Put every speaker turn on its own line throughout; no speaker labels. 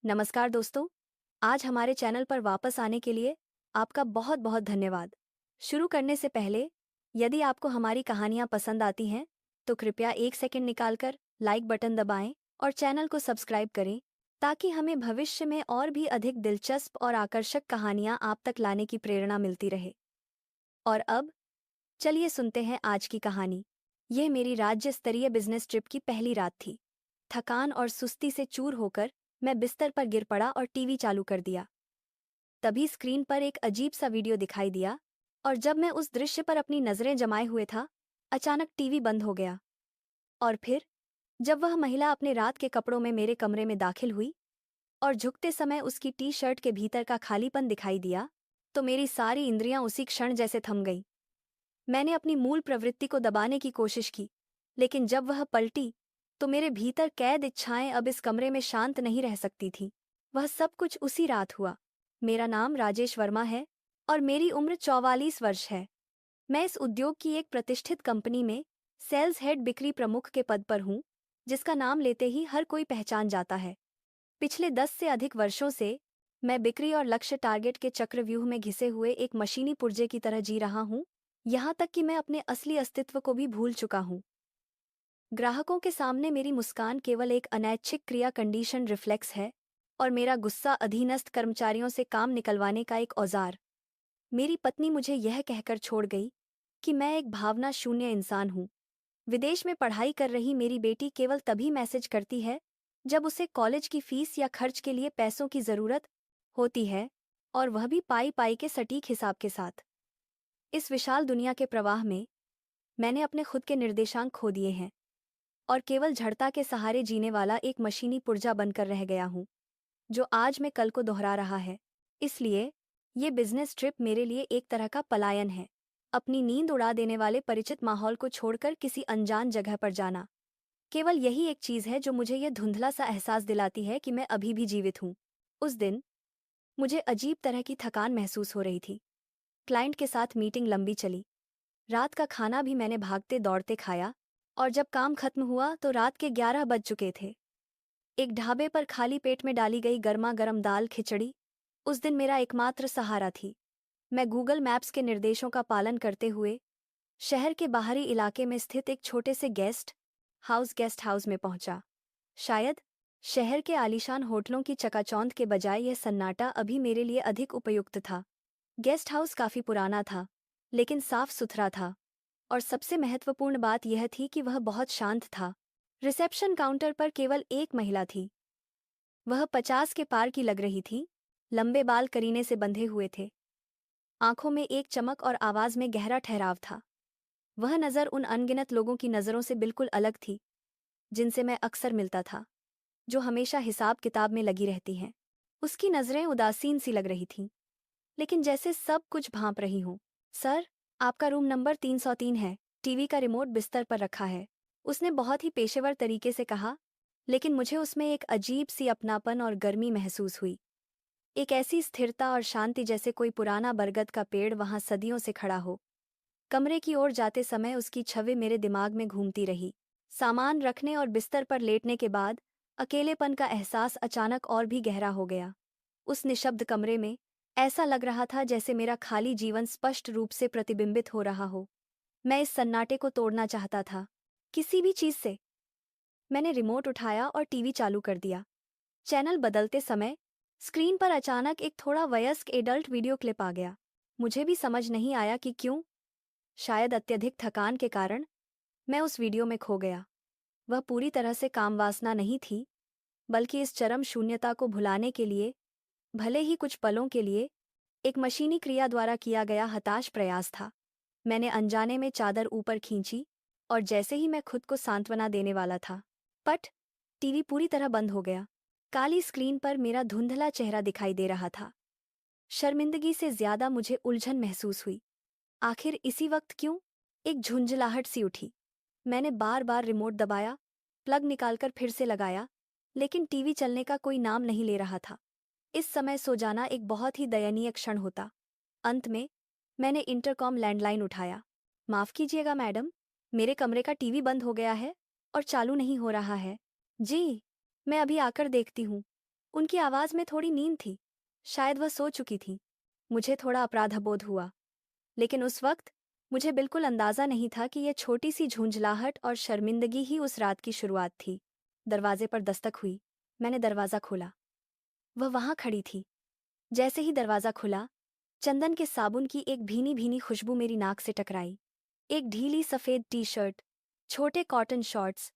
नमस्कार दोस्तों। आज हमारे चैनल पर वापस आने के लिए आपका बहुत बहुत धन्यवाद। शुरू करने से पहले, यदि आपको हमारी कहानियाँ पसंद आती हैं तो कृपया एक सेकंड निकालकर लाइक बटन दबाएं और चैनल को सब्सक्राइब करें ताकि हमें भविष्य में और भी अधिक दिलचस्प और आकर्षक कहानियाँ आप तक लाने की प्रेरणा मिलती रहे। और अब चलिए सुनते हैं आज की कहानी। यह मेरी राज्य स्तरीय बिजनेस ट्रिप की पहली रात थी। थकान और सुस्ती से चूर होकर मैं बिस्तर पर गिर पड़ा और टीवी चालू कर दिया। तभी स्क्रीन पर एक अजीब सा वीडियो दिखाई दिया और जब मैं उस दृश्य पर अपनी नजरें जमाए हुए था, अचानक टीवी बंद हो गया। और फिर जब वह महिला अपने रात के कपड़ों में मेरे कमरे में दाखिल हुई और झुकते समय उसकी टी शर्ट के भीतर का खालीपन दिखाई दिया, तो मेरी सारी इंद्रियां उसी क्षण जैसे थम गई। मैंने अपनी मूल प्रवृत्ति को दबाने की कोशिश की, लेकिन जब वह पलटी तो मेरे भीतर कैद इच्छाएं अब इस कमरे में शांत नहीं रह सकती थीं। वह सब कुछ उसी रात हुआ। मेरा नाम राजेश वर्मा है और मेरी उम्र 44 वर्ष है। मैं इस उद्योग की एक प्रतिष्ठित कंपनी में सेल्स हेड बिक्री प्रमुख के पद पर हूँ, जिसका नाम लेते ही हर कोई पहचान जाता है। पिछले 10 से अधिक वर्षों से मैं बिक्री और लक्ष्य टारगेट के चक्रव्यूह में घिसे हुए एक मशीनी पुर्जे की तरह जी रहा हूँ, यहाँ तक कि मैं अपने असली अस्तित्व को भी भूल चुका हूँ। ग्राहकों के सामने मेरी मुस्कान केवल एक अनैच्छिक क्रिया कंडीशन रिफ्लेक्स है और मेरा गुस्सा अधीनस्थ कर्मचारियों से काम निकलवाने का एक औजार। मेरी पत्नी मुझे यह कहकर छोड़ गई कि मैं एक भावना शून्य इंसान हूँ। विदेश में पढ़ाई कर रही मेरी बेटी केवल तभी मैसेज करती है जब उसे कॉलेज की फीस या खर्च के लिए पैसों की जरूरत होती है, और वह भी पाई पाई के सटीक हिसाब के साथ। इस विशाल दुनिया के प्रवाह में मैंने अपने खुद के निर्देशांक खो दिए हैं और केवल जड़ता के सहारे जीने वाला एक मशीनी पुर्जा बनकर रह गया हूँ, जो आज मैं कल को दोहरा रहा है। इसलिए ये बिजनेस ट्रिप मेरे लिए एक तरह का पलायन है, अपनी नींद उड़ा देने वाले परिचित माहौल को छोड़कर किसी अनजान जगह पर जाना। केवल यही एक चीज़ है जो मुझे यह धुंधला सा एहसास दिलाती है कि मैं अभी भी जीवित हूँ। उस दिन मुझे अजीब तरह की थकान महसूस हो रही थी। क्लाइंट के साथ मीटिंग लंबी चली। रात का खाना भी मैंने भागते दौड़ते खाया और जब काम खत्म हुआ तो रात के 11 बज चुके थे। एक ढाबे पर खाली पेट में डाली गई गर्मा गर्म दाल खिचड़ी उस दिन मेरा एकमात्र सहारा थी। मैं गूगल मैप्स के निर्देशों का पालन करते हुए शहर के बाहरी इलाके में स्थित एक छोटे से गेस्ट हाउस में पहुंचा। शायद शहर के आलीशान होटलों की चकाचौंध के बजाय यह सन्नाटा अभी मेरे लिए अधिक उपयुक्त था। गेस्ट हाउस काफी पुराना था, लेकिन साफ सुथरा था, और सबसे महत्वपूर्ण बात यह थी कि वह बहुत शांत था। रिसेप्शन काउंटर पर केवल एक महिला थी। वह 50 के पार की लग रही थी। लंबे बाल करीने से बंधे हुए थे। आंखों में एक चमक और आवाज में गहरा ठहराव था। वह नज़र उन अनगिनत लोगों की नज़रों से बिल्कुल अलग थी जिनसे मैं अक्सर मिलता था, जो हमेशा हिसाब किताब में लगी रहती हैं। उसकी नज़रें उदासीन सी लग रही थीं, लेकिन जैसे सब कुछ भांप रही हों। सर, आपका रूम नंबर 303 है। टीवी का रिमोट बिस्तर पर रखा है, उसने बहुत ही पेशेवर तरीके से कहा, लेकिन मुझे उसमें एक अजीब सी अपनापन और गर्मी महसूस हुई। एक ऐसी स्थिरता और शांति जैसे कोई पुराना बरगद का पेड़ वहां सदियों से खड़ा हो। कमरे की ओर जाते समय उसकी छवि मेरे दिमाग में घूमती रही। सामान रखने और बिस्तर पर लेटने के बाद अकेलेपन का एहसास अचानक और भी गहरा हो गया। उस निशब्द कमरे में ऐसा लग रहा था जैसे मेरा खाली जीवन स्पष्ट रूप से प्रतिबिंबित हो रहा हो। मैं इस सन्नाटे को तोड़ना चाहता था, किसी भी चीज से। मैंने रिमोट उठाया और टीवी चालू कर दिया। चैनल बदलते समय स्क्रीन पर अचानक एक थोड़ा वयस्क एडल्ट वीडियो क्लिप आ गया। मुझे भी समझ नहीं आया कि क्यों। शायद अत्यधिक थकान के कारण मैं उस वीडियो में खो गया। वह पूरी तरह से कामवासना नहीं थी, बल्कि इस चरम शून्यता को भुलाने के लिए, भले ही कुछ पलों के लिए, एक मशीनी क्रिया द्वारा किया गया हताश प्रयास था। मैंने अनजाने में चादर ऊपर खींची और जैसे ही मैं खुद को सांत्वना देने वाला था, पट, टीवी पूरी तरह बंद हो गया। काली स्क्रीन पर मेरा धुंधला चेहरा दिखाई दे रहा था। शर्मिंदगी से ज्यादा मुझे उलझन महसूस हुई। आखिर इसी वक्त क्यों? एक झुंझलाहट सी उठी। मैंने बार बार रिमोट दबाया, प्लग निकालकर फिर से लगाया, लेकिन टीवी चलने का कोई नाम नहीं ले रहा था। इस समय सो जाना एक बहुत ही दयनीय क्षण होता। अंत में मैंने इंटरकॉम लैंडलाइन उठाया। माफ कीजिएगा मैडम, मेरे कमरे का टीवी बंद हो गया है और चालू नहीं हो रहा है। जी, मैं अभी आकर देखती हूँ। उनकी आवाज में थोड़ी नींद थी। शायद वह सो चुकी थी। मुझे थोड़ा अपराधबोध हुआ, लेकिन उस वक्त मुझे बिल्कुल अंदाजा नहीं था कि यह छोटी सी झुंझलाहट और शर्मिंदगी ही उस रात की शुरुआत थी। दरवाजे पर दस्तक हुई। मैंने दरवाजा खोला। वह वहां खड़ी थी। जैसे ही दरवाजा खुला, चंदन के साबुन की एक भीनी भीनी खुशबू मेरी नाक से टकराई। एक ढीली सफेद टी शर्ट, छोटे कॉटन शॉर्ट्स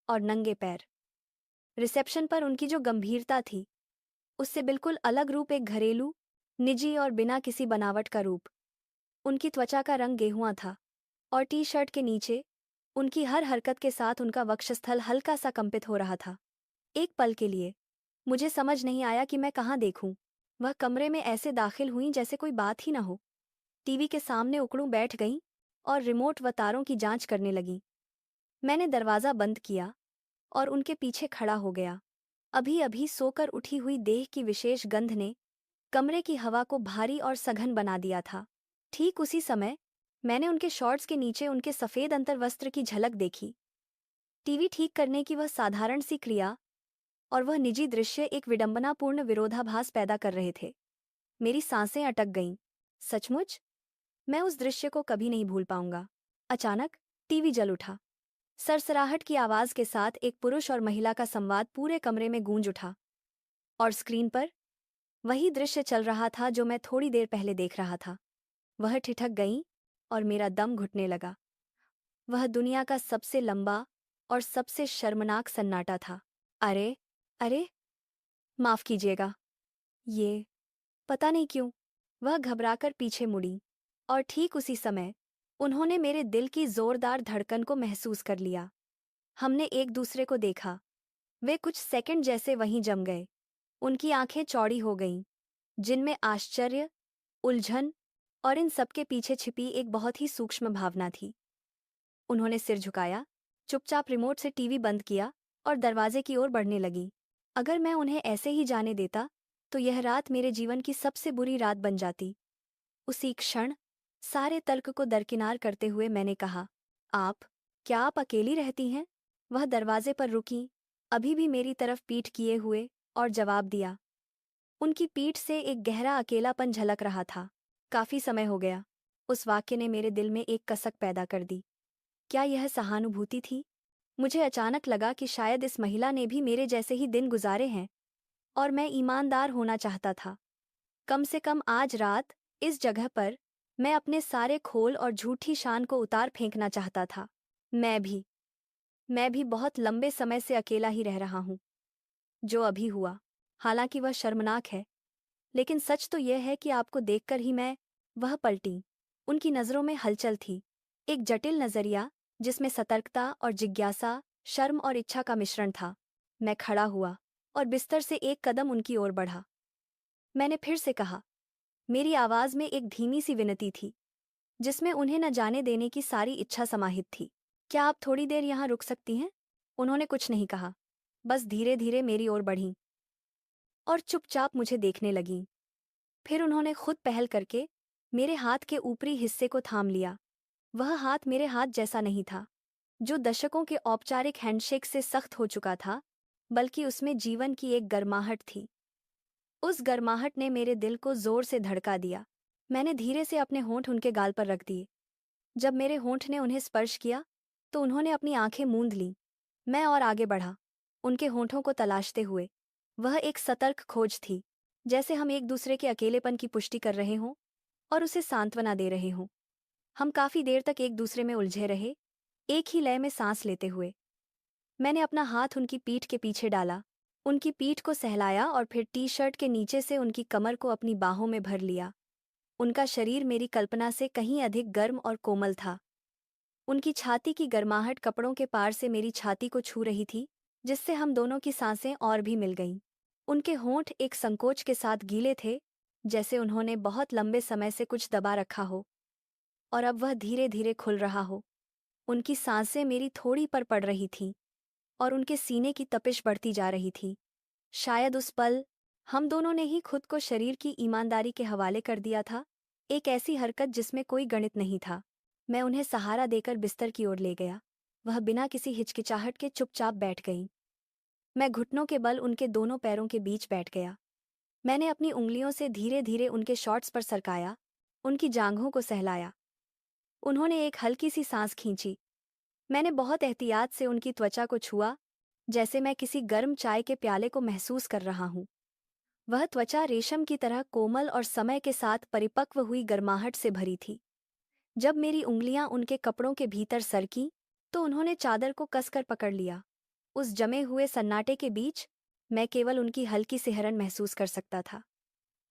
और नंगे पैर। रिसेप्शन पर उनकी जो गंभीरता थी, उससे बिल्कुल अलग रूप, एक घरेलू, निजी और बिना किसी बनावट का रूप। उनकी त्वचा का रंग गेहुआ था और टी शर्ट के नीचे उनकी हर हरकत के साथ उनका वक्षस्थल हल्का सा कंपित हो रहा था। एक पल के लिए मुझे समझ नहीं आया कि मैं कहाँ देखूं। वह कमरे में ऐसे दाखिल हुई जैसे कोई बात ही न हो। टीवी के सामने उकड़ूं बैठ गईं और रिमोट व तारों की जांच करने लगीं। मैंने दरवाज़ा बंद किया और उनके पीछे खड़ा हो गया। अभी अभी सोकर उठी हुई देह की विशेष गंध ने कमरे की हवा को भारी और सघन बना दिया था। ठीक उसी समय मैंने उनके शॉर्ट्स के नीचे उनके सफ़ेद अंतर्वस्त्र की झलक देखी। टीवी ठीक करने की वह साधारण सी क्रिया और वह निजी दृश्य एक विडंबनापूर्ण विरोधाभास पैदा कर रहे थे। मेरी सांसें अटक गईं। सचमुच मैं उस दृश्य को कभी नहीं भूल पाऊंगा। अचानक टीवी जल उठा। सरसराहट की आवाज के साथ एक पुरुष और महिला का संवाद पूरे कमरे में गूंज उठा और स्क्रीन पर वही दृश्य चल रहा था जो मैं थोड़ी देर पहले देख रहा था। वह ठिठक गई और मेरा दम घुटने लगा। वह दुनिया का सबसे लंबा और सबसे शर्मनाक सन्नाटा था। अरे, अरे, माफ कीजिएगा। ये पता नहीं क्यों वह घबराकर पीछे मुड़ी और ठीक उसी समय उन्होंने मेरे दिल की जोरदार धड़कन को महसूस कर लिया। हमने एक दूसरे को देखा। वे कुछ सेकंड जैसे वहीं जम गए। उनकी आंखें चौड़ी हो गईं, जिनमें आश्चर्य, उलझन और इन सबके पीछे छिपी एक बहुत ही सूक्ष्म भावना थी। उन्होंने सिर झुकाया, चुपचाप रिमोट से टीवी बंद किया और दरवाजे की ओर बढ़ने लगी। अगर मैं उन्हें ऐसे ही जाने देता तो यह रात मेरे जीवन की सबसे बुरी रात बन जाती। उसी क्षण सारे तर्क को दरकिनार करते हुए मैंने कहा, आप, क्या आप अकेली रहती हैं? वह दरवाजे पर रुकी, अभी भी मेरी तरफ पीठ किए हुए, और जवाब दिया। उनकी पीठ से एक गहरा अकेलापन झलक रहा था। काफी समय हो गया। उस वाक्य ने मेरे दिल में एक कसक पैदा कर दी। क्या यह सहानुभूति थी? मुझे अचानक लगा कि शायद इस महिला ने भी मेरे जैसे ही दिन गुजारे हैं और मैं ईमानदार होना चाहता था। कम से कम आज रात इस जगह पर मैं अपने सारे खोल और झूठी शान को उतार फेंकना चाहता था। मैं भी मैं भी बहुत लंबे समय से अकेला ही रह रहा हूं। जो अभी हुआ, हालांकि वह शर्मनाक है, लेकिन सच तो यह है कि आपको देखकर ही मैं। वह पलटी। उनकी नज़रों में हलचल थी, एक जटिल नज़रिया जिसमें सतर्कता और जिज्ञासा, शर्म और इच्छा का मिश्रण था। मैं खड़ा हुआ और बिस्तर से एक कदम उनकी ओर बढ़ा। मैंने फिर से कहा। मेरी आवाज में एक धीमी सी विनती थी, जिसमें उन्हें न जाने देने की सारी इच्छा समाहित थी। क्या आप थोड़ी देर यहाँ रुक सकती हैं? उन्होंने कुछ नहीं कहा, बस धीरे धीरे मेरी ओर बढ़ीं और चुपचाप मुझे देखने लगीं। फिर उन्होंने खुद पहल करके मेरे हाथ के ऊपरी हिस्से को थाम लिया। वह हाथ मेरे हाथ जैसा नहीं था, जो दशकों के औपचारिक हैंडशेक से सख्त हो चुका था, बल्कि उसमें जीवन की एक गर्माहट थी। उस गर्माहट ने मेरे दिल को जोर से धड़का दिया। मैंने धीरे से अपने होंठ उनके गाल पर रख दिए। जब मेरे होंठ ने उन्हें स्पर्श किया तो उन्होंने अपनी आंखें मूंद लीं। मैं और आगे बढ़ा, उनके होंठों को तलाशते हुए। वह एक सतर्क खोज थी, जैसे हम एक दूसरे के अकेलेपन की पुष्टि कर रहे हों और उसे सांत्वना दे रहे हों। हम काफी देर तक एक दूसरे में उलझे रहे, एक ही लय में सांस लेते हुए। मैंने अपना हाथ उनकी पीठ के पीछे डाला, उनकी पीठ को सहलाया और फिर टी शर्ट के नीचे से उनकी कमर को अपनी बाहों में भर लिया। उनका शरीर मेरी कल्पना से कहीं अधिक गर्म और कोमल था। उनकी छाती की गर्माहट कपड़ों के पार से मेरी छाती को छू रही थी, जिससे हम दोनों की सांसें और भी मिल गईं। उनके होंठ एक संकोच के साथ गीले थे, जैसे उन्होंने बहुत लंबे समय से कुछ दबा रखा हो और अब वह धीरे धीरे खुल रहा हो। उनकी सांसें मेरी थोड़ी पर पड़ रही थीं और उनके सीने की तपिश बढ़ती जा रही थी। शायद उस पल हम दोनों ने ही खुद को शरीर की ईमानदारी के हवाले कर दिया था, एक ऐसी हरकत जिसमें कोई गणित नहीं था। मैं उन्हें सहारा देकर बिस्तर की ओर ले गया। वह बिना किसी हिचकिचाहट के चुपचाप बैठ गईं। मैं घुटनों के बल उनके दोनों पैरों के बीच बैठ गया। मैंने अपनी उंगलियों से धीरे धीरे उनके शॉर्ट्स पर सरकाया, उनकी जांघों को सहलाया। उन्होंने एक हल्की सी सांस खींची। मैंने बहुत एहतियात से उनकी त्वचा को छुआ, जैसे मैं किसी गर्म चाय के प्याले को महसूस कर रहा हूं। वह त्वचा रेशम की तरह कोमल और समय के साथ परिपक्व हुई गर्माहट से भरी थी। जब मेरी उंगलियां उनके कपड़ों के भीतर सरकीं, तो उन्होंने चादर को कसकर पकड़ लिया। उस जमे हुए सन्नाटे के बीच मैं केवल उनकी हल्की सिहरन महसूस कर सकता था।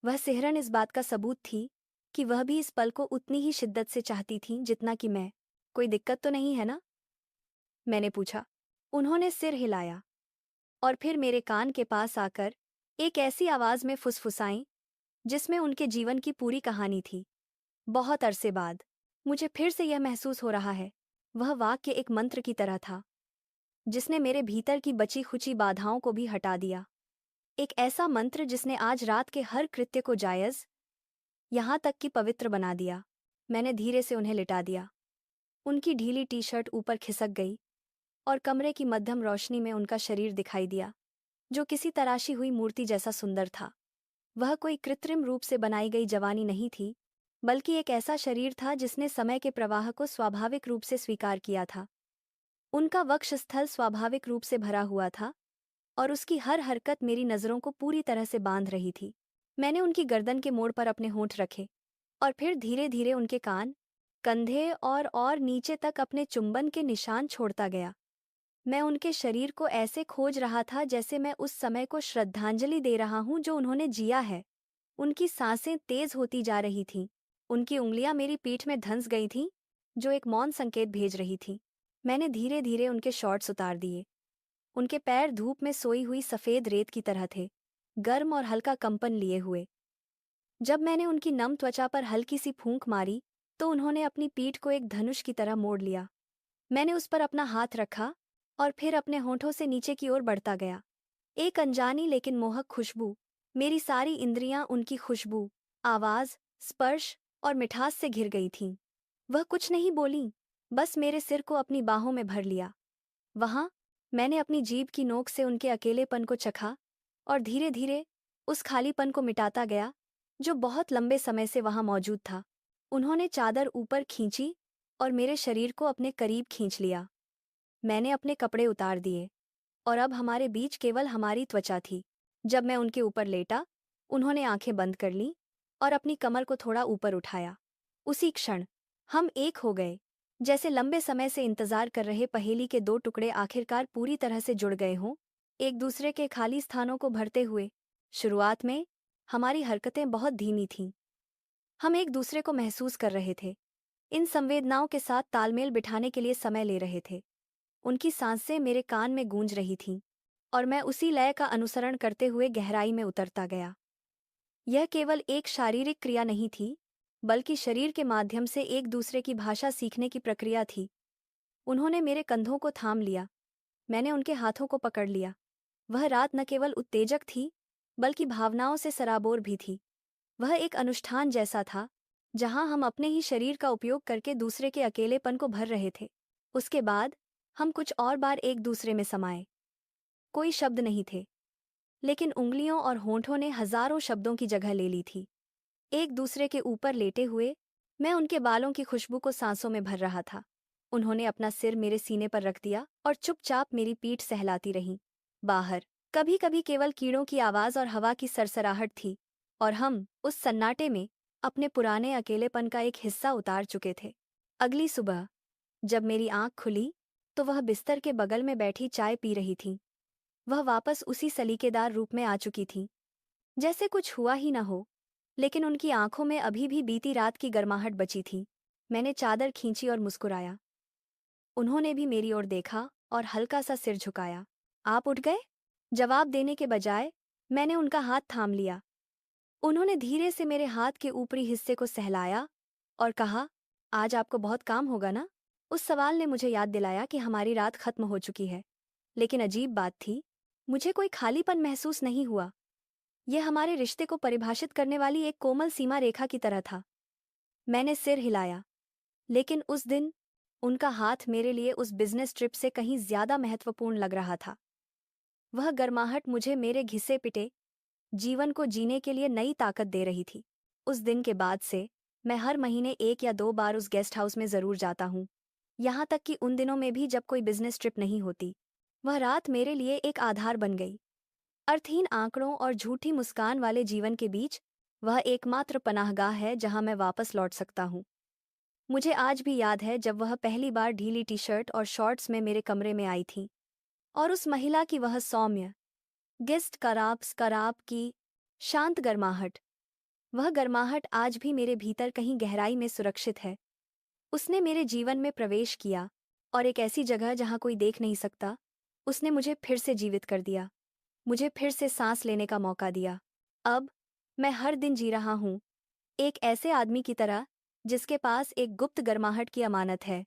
वह सिहरन इस बात का सबूत थी कि वह भी इस पल को उतनी ही शिद्दत से चाहती थीं जितना कि मैं। कोई दिक्कत तो नहीं है ना? मैंने पूछा। उन्होंने सिर हिलाया और फिर मेरे कान के पास आकर एक ऐसी आवाज में फुसफुसाईं जिसमें उनके जीवन की पूरी कहानी थी। बहुत अरसे बाद मुझे फिर से यह महसूस हो रहा है। वह वाक्य एक मंत्र की तरह था, जिसने मेरे भीतर की बची खुची बाधाओं को भी हटा दिया। एक ऐसा मंत्र जिसने आज रात के हर कृत्य को जायज, यहां तक कि पवित्र बना दिया। मैंने धीरे से उन्हें लिटा दिया। उनकी ढीली टी शर्ट ऊपर खिसक गई और कमरे की मध्यम रोशनी में उनका शरीर दिखाई दिया, जो किसी तराशी हुई मूर्ति जैसा सुंदर था। वह कोई कृत्रिम रूप से बनाई गई जवानी नहीं थी, बल्कि एक ऐसा शरीर था जिसने समय के प्रवाह को स्वाभाविक रूप से स्वीकार किया था। उनका वक्षस्थल स्वाभाविक रूप से भरा हुआ था और उसकी हर हरकत मेरी नज़रों को पूरी तरह से बांध रही थी। मैंने उनकी गर्दन के मोड़ पर अपने होंठ रखे और फिर धीरे धीरे उनके कान, कंधे और नीचे तक अपने चुंबन के निशान छोड़ता गया। मैं उनके शरीर को ऐसे खोज रहा था जैसे मैं उस समय को श्रद्धांजलि दे रहा हूं जो उन्होंने जिया है। उनकी सांसें तेज होती जा रही थीं। उनकी उंगलियां मेरी पीठ में धंस गई थीं, जो एक मौन संकेत भेज रही थीं। मैंने धीरे धीरे उनके शॉर्ट्स उतार दिए। उनके पैर धूप में सोई हुई सफ़ेद रेत की तरह थे, गर्म और हल्का कंपन लिए हुए। जब मैंने उनकी नम त्वचा पर हल्की सी फूंक मारी, तो उन्होंने अपनी पीठ को एक धनुष की तरह मोड़ लिया। मैंने उस पर अपना हाथ रखा और फिर अपने होठों से नीचे की ओर बढ़ता गया। एक अनजानी लेकिन मोहक खुशबू, मेरी सारी इंद्रियां उनकी खुशबू, आवाज, स्पर्श और मिठास से घिर गई थीं। वह कुछ नहीं बोलीं, बस मेरे सिर को अपनी बाहों में भर लिया। वहां मैंने अपनी जीभ की नोक से उनके अकेलेपन को चखा और धीरे धीरे उस खालीपन को मिटाता गया जो बहुत लंबे समय से वहां मौजूद था। उन्होंने चादर ऊपर खींची और मेरे शरीर को अपने करीब खींच लिया। मैंने अपने कपड़े उतार दिए और अब हमारे बीच केवल हमारी त्वचा थी। जब मैं उनके ऊपर लेटा, उन्होंने आंखें बंद कर लीं और अपनी कमर को थोड़ा ऊपर उठाया। उसी क्षण हम एक हो गए, जैसे लंबे समय से इंतजार कर रहे पहेली के दो टुकड़े आखिरकार पूरी तरह से जुड़ गए हों, एक दूसरे के खाली स्थानों को भरते हुए। शुरुआत में हमारी हरकतें बहुत धीमी थीं। हम एक दूसरे को महसूस कर रहे थे, इन संवेदनाओं के साथ तालमेल बिठाने के लिए समय ले रहे थे। उनकी सांसें मेरे कान में गूंज रही थीं और मैं उसी लय का अनुसरण करते हुए गहराई में उतरता गया। यह केवल एक शारीरिक क्रिया नहीं थी, बल्कि शरीर के माध्यम से एक दूसरे की भाषा सीखने की प्रक्रिया थी। उन्होंने मेरे कंधों को थाम लिया, मैंने उनके हाथों को पकड़ लिया। वह रात न केवल उत्तेजक थी, बल्कि भावनाओं से सराबोर भी थी। वह एक अनुष्ठान जैसा था, जहां हम अपने ही शरीर का उपयोग करके दूसरे के अकेलेपन को भर रहे थे। उसके बाद हम कुछ और बार एक दूसरे में समाये। कोई शब्द नहीं थे, लेकिन उंगलियों और होंठों ने हजारों शब्दों की जगह ले ली थी। एक दूसरे के ऊपर लेटे हुए मैं उनके बालों की खुशबू को सांसों में भर रहा था। उन्होंने अपना सिर मेरे सीने पर रख दिया और चुपचाप मेरी पीठ सहलाती रहीं। बाहर कभी कभी केवल कीड़ों की आवाज और हवा की सरसराहट थी, और हम उस सन्नाटे में अपने पुराने अकेलेपन का एक हिस्सा उतार चुके थे। अगली सुबह जब मेरी आंख खुली, तो वह बिस्तर के बगल में बैठी चाय पी रही थीं। वह वापस उसी सलीकेदार रूप में आ चुकी थीं, जैसे कुछ हुआ ही न हो, लेकिन उनकी आंखों में अभी भी बीती रात की गर्माहट बची थी। मैंने चादर खींची और मुस्कुराया। उन्होंने भी मेरी ओर देखा और हल्का सा सिर झुकाया। आप उठ गए? जवाब देने के बजाय मैंने उनका हाथ थाम लिया। उन्होंने धीरे से मेरे हाथ के ऊपरी हिस्से को सहलाया और कहा, आज आपको बहुत काम होगा ना? उस सवाल ने मुझे याद दिलाया कि हमारी रात खत्म हो चुकी है। लेकिन अजीब बात थी, मुझे कोई खालीपन महसूस नहीं हुआ। यह हमारे रिश्ते को परिभाषित करने वाली एक कोमल सीमा रेखा की तरह था। मैंने सिर हिलाया, लेकिन उस दिन उनका हाथ मेरे लिए उस बिजनेस ट्रिप से कहीं ज्यादा महत्वपूर्ण लग रहा था। वह गर्माहट मुझे मेरे घिसे पिटे जीवन को जीने के लिए नई ताकत दे रही थी। उस दिन के बाद से मैं हर महीने 1 या 2 बार उस गेस्ट हाउस में जरूर जाता हूँ। यहाँ तक कि उन दिनों में भी जब कोई बिजनेस ट्रिप नहीं होती, वह रात मेरे लिए एक आधार बन गई। अर्थहीन आंकड़ों और झूठी मुस्कान वाले जीवन के बीच वह एकमात्र पनाहगाह है जहां मैं वापस लौट सकता हूं। मुझे आज भी याद है जब वह पहली बार ढीली टी शर्ट और शॉर्ट्स में मेरे कमरे में आई थी, और उस महिला की वह सौम्य गेस्ट कराप की शांत गर्माहट। वह गर्माहट आज भी मेरे भीतर कहीं गहराई में सुरक्षित है। उसने मेरे जीवन में प्रवेश किया, और एक ऐसी जगह जहां कोई देख नहीं सकता, उसने मुझे फिर से जीवित कर दिया, मुझे फिर से सांस लेने का मौका दिया। अब मैं हर दिन जी रहा हूं, एक ऐसे आदमी की तरह जिसके पास एक गुप्त गर्माहट की अमानत है,